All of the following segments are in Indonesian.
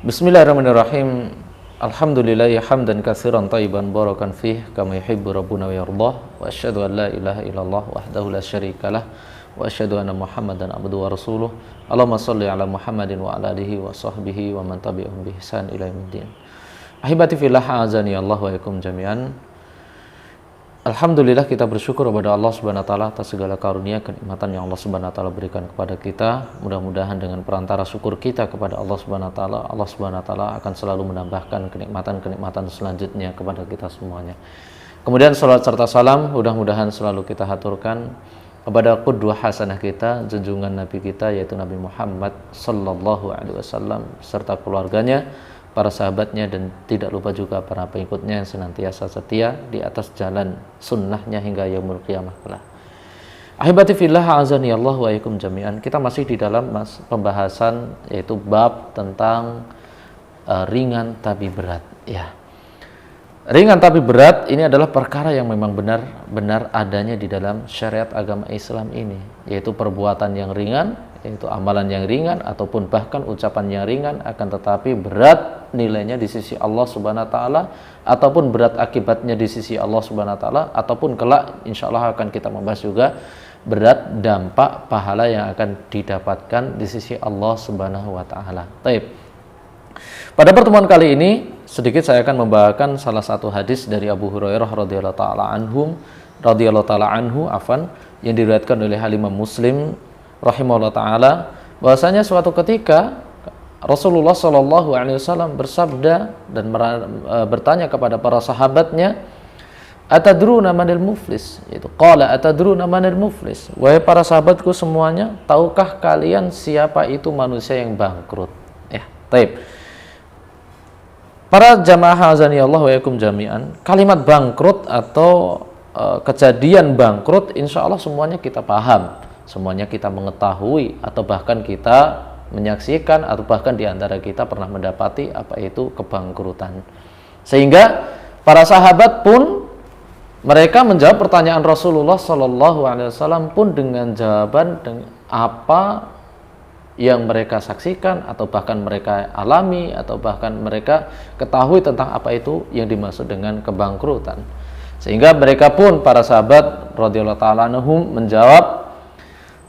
Bismillahirrahmanirrahim. Alhamdulillahi hamdan katsiran thayyiban barakan fih kama yuhibbu rabbuna wa yardah. Wa asyhadu an la ilaha illallah wahdahu la syarikalah wa asyhadu anna Muhammadan abduhu wa rasuluh. Allahumma shalli ala Muhammadin wa ala alihi wa sahbihi wa man tabi'ahum bi ihsan ila yaumiddin. Ahibati fillah, azani Allah wa iyakum jami'an. Alhamdulillah, kita bersyukur kepada Allah Subhanahu wa taala atas segala karunia kenikmatan yang Allah Subhanahu wa taala berikan kepada kita. Mudah-mudahan dengan perantara syukur kita kepada Allah Subhanahu wa taala, Allah Subhanahu wa taala akan selalu menambahkan kenikmatan-kenikmatan selanjutnya kepada kita semuanya. Kemudian salat serta salam mudah-mudahan selalu kita haturkan kepada qudwah hasanah kita, junjungan Nabi kita yaitu Nabi Muhammad sallallahu alaihi wasallam serta keluarganya, para sahabatnya, dan tidak lupa juga para pengikutnya yang senantiasa setia di atas jalan sunnahnya hingga yaumul qiyamah kelak. Ahibati fillah, azani Allah wa iyakum jami'an. Kita masih di dalam pembahasan yaitu bab tentang ringan tapi berat. Ya, ringan tapi berat ini adalah perkara yang memang benar-benar adanya di dalam syariat agama Islam ini, yaitu perbuatan yang ringan, yaitu amalan yang ringan ataupun bahkan ucapan yang ringan, akan tetapi berat nilainya di sisi Allah Subhanahu wa taala ataupun berat akibatnya di sisi Allah Subhanahu wa taala, ataupun kelak insyaallah akan kita membahas juga berat dampak pahala yang akan didapatkan di sisi Allah Subhanahu wa taala. Baik. Pada pertemuan kali ini sedikit saya akan membawakan salah satu hadis dari Abu Hurairah radhiyallahu taala anhu yang diriwayatkan oleh Imam Muslim rahimahullah taala, bahwasanya suatu ketika Rasulullah Shallallahu Alaihi Wasallam bersabda dan bertanya kepada para sahabatnya, atadruna manil muflis? Itu qala atadruna manil muflis? Wahai para sahabatku semuanya, tahukah kalian siapa itu manusia yang bangkrut? Ya, taib. Para jamaah azani Allah wa yakum jami'an, kalimat bangkrut atau kejadian bangkrut insya Allah semuanya kita paham, semuanya kita mengetahui, atau bahkan kita menyaksikan, atau bahkan diantara kita pernah mendapati apa itu kebangkrutan. Sehingga para sahabat pun mereka menjawab pertanyaan Rasulullah Sallallahu Alaihi Wasallam pun dengan jawaban apa yang mereka saksikan, atau bahkan mereka alami, atau bahkan mereka ketahui tentang apa itu yang dimaksud dengan kebangkrutan. Sehingga mereka pun, para sahabat radhiyallahu taala anhum, menjawab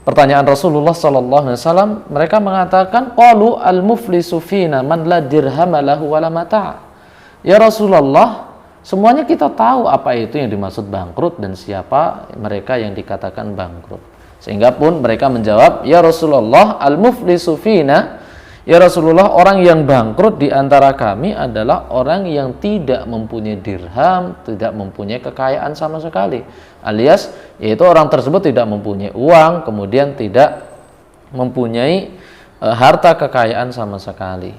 pertanyaan Rasulullah sallallahu alaihi wasallam. Mereka mengatakan, qalu al-muflisu fina man la dirham lahu wala mata'. Ya Rasulullah, semuanya kita tahu apa itu yang dimaksud bangkrut dan siapa mereka yang dikatakan bangkrut. Sehingga pun mereka menjawab, ya Rasulullah, al-muflisu fina, ya Rasulullah, orang yang bangkrut di antara kami adalah orang yang tidak mempunyai dirham, tidak mempunyai kekayaan sama sekali. Alias yaitu orang tersebut tidak mempunyai uang, kemudian tidak mempunyai harta kekayaan sama sekali.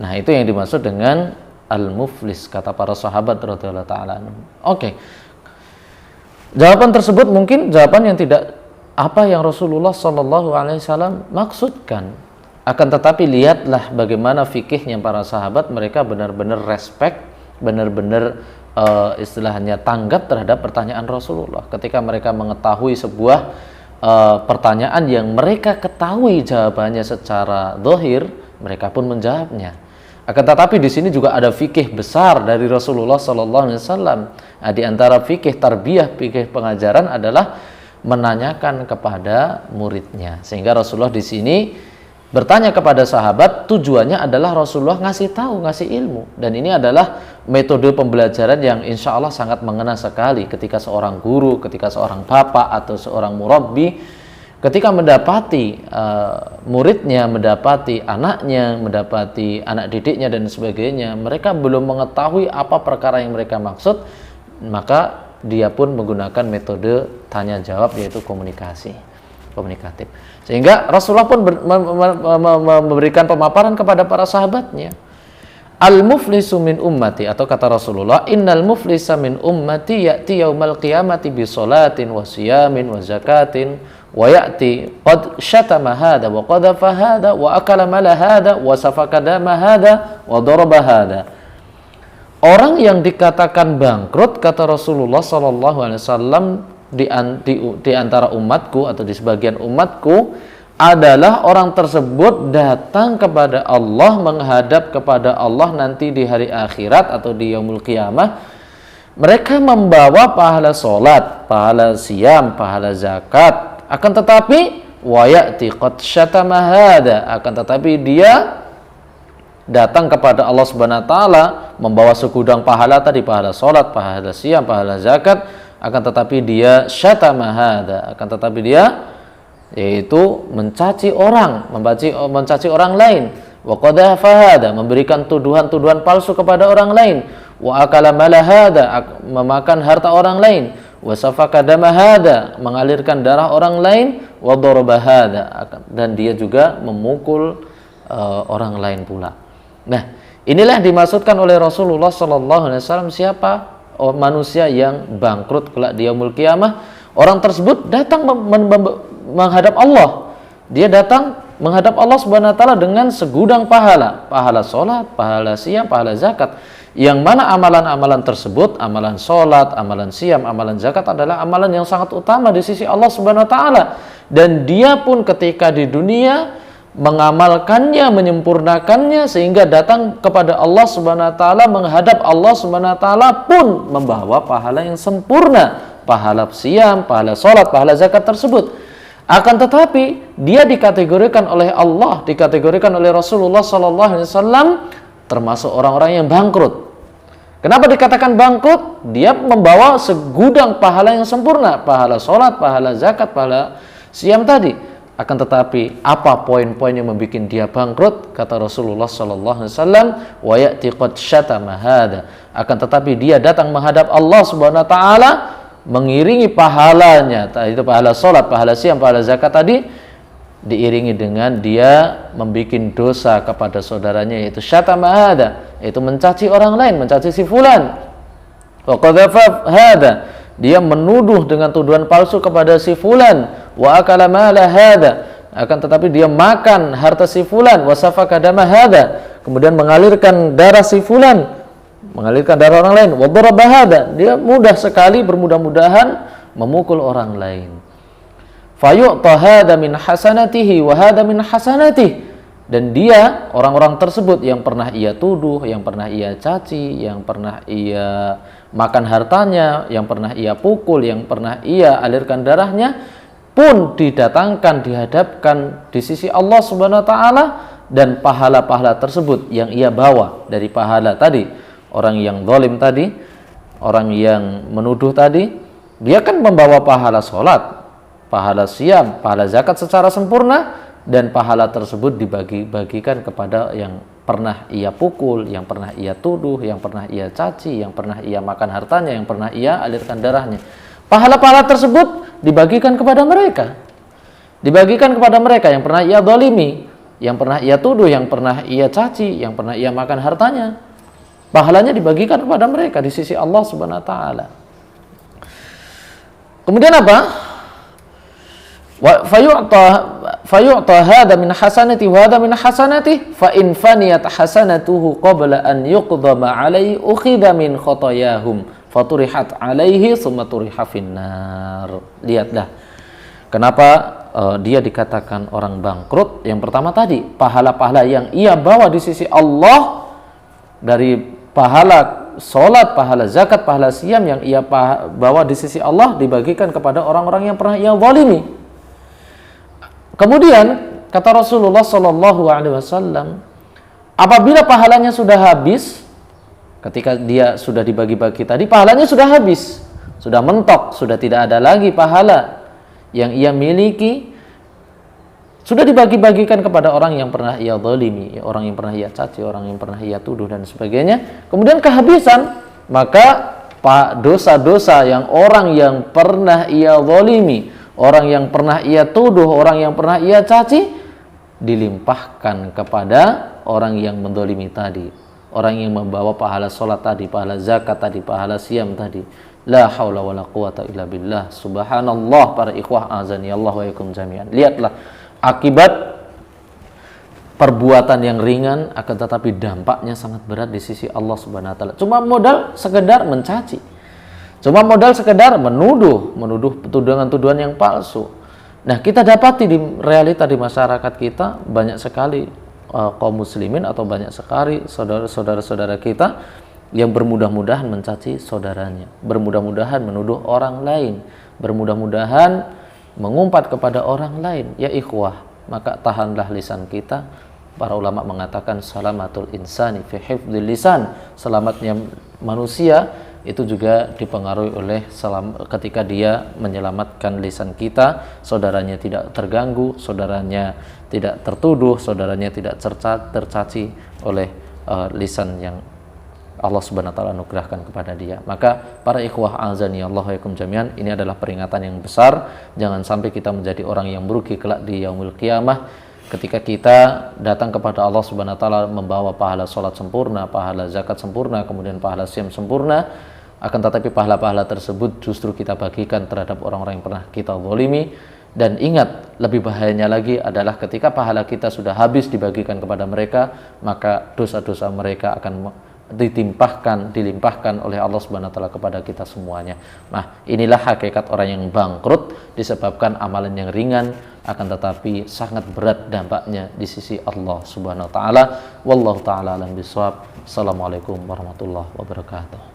Nah, itu yang dimaksud dengan al-muflis, kata para sahabat radhiyallahu taala. Oke. Jawaban tersebut mungkin jawaban yang tidak apa yang Rasulullah sallallahu alaihi wasallam maksudkan. Akan tetapi lihatlah bagaimana fikihnya para sahabat, mereka benar-benar respect, benar-benar istilahnya tanggap terhadap pertanyaan Rasulullah. Ketika mereka mengetahui sebuah pertanyaan yang mereka ketahui jawabannya secara zahir, mereka pun menjawabnya. Akan tetapi di sini juga ada fikih besar dari Rasulullah sallallahu alaihi wasallam. Di antara fikih tarbiyah, fikih pengajaran adalah menanyakan kepada muridnya. Sehingga Rasulullah di sini bertanya kepada sahabat, tujuannya adalah Rasulullah ngasih tahu, ngasih ilmu. Dan ini adalah metode pembelajaran yang insya Allah sangat mengena sekali ketika seorang guru, ketika seorang bapak atau seorang murabbi, ketika mendapati muridnya, mendapati anaknya, mendapati anak didiknya dan sebagainya, mereka belum mengetahui apa perkara yang mereka maksud, maka dia pun menggunakan metode tanya jawab, yaitu komunikatif. Sehingga Rasulullah pun memberikan pemaparan kepada para sahabatnya. Al-muflisu min ummati, atau kata Rasulullah, innal muflisa min ummati ya'ti yaumal qiyamati bi sholatin wa siyamin wa zakatin wa ya'ti qad syatama hadha wa qadhafa hadha wa akala mala hadha wa safaka dama hadha wa daraba hadha. Orang yang dikatakan bangkrut, kata Rasulullah sallallahu alaihi wasallam, di antara umatku atau di sebagian umatku adalah orang tersebut datang kepada Allah, menghadap kepada Allah nanti di hari akhirat atau di yaumul qiyamah. Mereka membawa pahala solat, pahala siam, pahala zakat. Akan tetapi wa ya'ti qad syatama hada, akan tetapi dia datang kepada Allah Subhanahu wa taala membawa segudang pahala tadi, pahala solat, pahala siam, pahala zakat, akan tetapi dia syatama hada, akan tetapi dia yaitu mencaci orang, mencaci orang lain, wa qadha fahada, memberikan tuduhan-tuduhan palsu kepada orang lain, wa akala malahada, memakan harta orang lain, wa safaka damahada, mengalirkan darah orang lain, wa darabahada, dan dia juga memukul orang lain pula. Nah, inilah yang dimaksudkan oleh Rasulullah sallallahu alaihi wasallam, siapa manusia yang bangkrut kelak di yaumul qiyamah. Orang tersebut datang menghadap Allah. Dia datang menghadap Allah Subhanahu wa taala dengan segudang pahala, pahala salat, pahala siam, pahala zakat. Yang mana amalan-amalan tersebut, amalan salat, amalan siam, amalan zakat adalah amalan yang sangat utama di sisi Allah Subhanahu wa taala. Dan dia pun ketika di dunia mengamalkannya, menyempurnakannya sehingga datang kepada Allah Subhanahu wa taala, menghadap Allah Subhanahu wa taala pun membawa pahala yang sempurna, pahala siam, pahala salat, pahala zakat tersebut. Akan tetapi dia dikategorikan oleh Allah, dikategorikan oleh Rasulullah sallallahu alaihi wasallam termasuk orang-orang yang bangkrut. Kenapa dikatakan bangkrut? Dia membawa segudang pahala yang sempurna, pahala salat, pahala zakat, pahala siam tadi. Akan tetapi apa poin-poin yang membuat dia bangkrut? Kata Rasulullah sallallahu alaihi wasallam, wa ya'ti qad syatama hada. Akan tetapi dia datang menghadap Allah Subhanahu wa taala mengiringi pahalanya, itu pahala salat, pahala siam, pahala zakat tadi, diiringi dengan dia membuat dosa kepada saudaranya, yaitu syatama hada, yaitu mencaci orang lain, mencaci si fulan. Wa qadhafa hada, dia menuduh dengan tuduhan palsu kepada si fulan. Wa akala mala hada, akan tetapi dia makan harta si fulan. Wa safaka dama hada, kemudian mengalirkan darah si fulan, mengalirkan darah orang lain. Wa daraba hada, dia mudah sekali bermudah-mudahan memukul orang lain. Fayu'ta hada min hasanatihi wa hada min hasanatihi, dan dia, orang-orang tersebut yang pernah ia tuduh, yang pernah ia caci, yang pernah ia makan hartanya, yang pernah ia pukul, yang pernah ia alirkan darahnya, pun didatangkan, dihadapkan di sisi Allah Subhanahu wa taala, dan pahala-pahala tersebut yang ia bawa dari pahala tadi, orang yang zalim tadi, orang yang menuduh tadi, dia kan membawa pahala salat, pahala siam, pahala zakat secara sempurna, dan pahala tersebut dibagi-bagikan kepada yang pernah ia pukul, yang pernah ia tuduh, yang pernah ia caci, yang pernah ia makan hartanya, yang pernah ia alirkan darahnya. Pahala-pahala tersebut dibagikan kepada mereka. Dibagikan kepada mereka yang pernah ia zalimi, yang pernah ia tuduh, yang pernah ia caci, yang pernah ia makan hartanya. Pahalanya dibagikan kepada mereka di sisi Allah Subhanahu wa taala. Kemudian apa? Fayu'ta hada min hasanati wa hada min hasanati fa in faniyat hasanatuhu qabla an yuqdama alaihi ukhidha min khotoyahum faturihat alaihi summa turiha finnar. Lihatlah kenapa dia dikatakan orang bangkrut. Yang pertama tadi, pahala-pahala yang ia bawa di sisi Allah, dari pahala salat, pahala zakat, pahala siam yang ia bawa di sisi Allah, dibagikan kepada orang-orang yang pernah ia zalimi. Kemudian kata Rasulullah sallallahu alaihi wasallam, apabila pahalanya sudah habis, ketika dia sudah dibagi-bagi tadi, pahalanya sudah habis, sudah mentok, sudah tidak ada lagi pahala yang ia miliki, sudah dibagi-bagikan kepada orang yang pernah ia zalimi, orang yang pernah ia caci, orang yang pernah ia tuduh dan sebagainya. Kemudian kehabisan, maka dosa-dosa yang orang yang pernah ia zalimi, orang yang pernah ia tuduh, orang yang pernah ia caci, dilimpahkan kepada orang yang mendolimi tadi, orang yang membawa pahala sholat tadi, pahala zakat tadi, pahala siam tadi. La haula wala quwata illa billah. Subhanallah, para ikhwah azani Allah wa yakum jami'an. Lihatlah akibat perbuatan yang ringan akan tetapi dampaknya sangat berat di sisi Allah Subhanahu wa taala. Cuma modal sekedar mencaci, cuma modal sekedar menuduh tuduhan-tuduhan yang palsu, Nah, kita dapati di realita di masyarakat kita banyak sekali kaum muslimin atau banyak sekali saudara-saudara kita yang bermudah-mudahan mencaci saudaranya, bermudah-mudahan menuduh orang lain, bermudah-mudahan mengumpat kepada orang lain. Ya ikhwah, maka tahanlah lisan kita. Para ulama mengatakan salamatul insani fi hifdzil lisan, selamatnya manusia itu juga dipengaruhi oleh ketika dia menyelamatkan lisan kita, saudaranya tidak terganggu, saudaranya tidak tertuduh, saudaranya tidak tercaci oleh lisan yang Allah Subhanahu wa taala anugerahkan kepada dia. Maka para ikhwah azani Allah wa yakum jami'an, ini adalah peringatan yang besar. Jangan sampai kita menjadi orang yang merugi kelak di yaumul qiyamah ketika kita datang kepada Allah Subhanahu wa taala membawa pahala salat sempurna, pahala zakat sempurna, kemudian pahala siam sempurna, akan tetapi pahala-pahala tersebut justru kita bagikan terhadap orang-orang yang pernah kita zalimi. Dan ingat, lebih bahayanya lagi adalah ketika pahala kita sudah habis dibagikan kepada mereka, maka dosa-dosa mereka akan dilimpahkan oleh Allah Subhanahu wa taala kepada kita semuanya. Nah, inilah hakikat orang yang bangkrut disebabkan amalan yang ringan akan tetapi sangat berat dampaknya di sisi Allah Subhanahu wa taala. Wallahu taala alam bisawab. Assalamualaikum warahmatullahi wabarakatuh.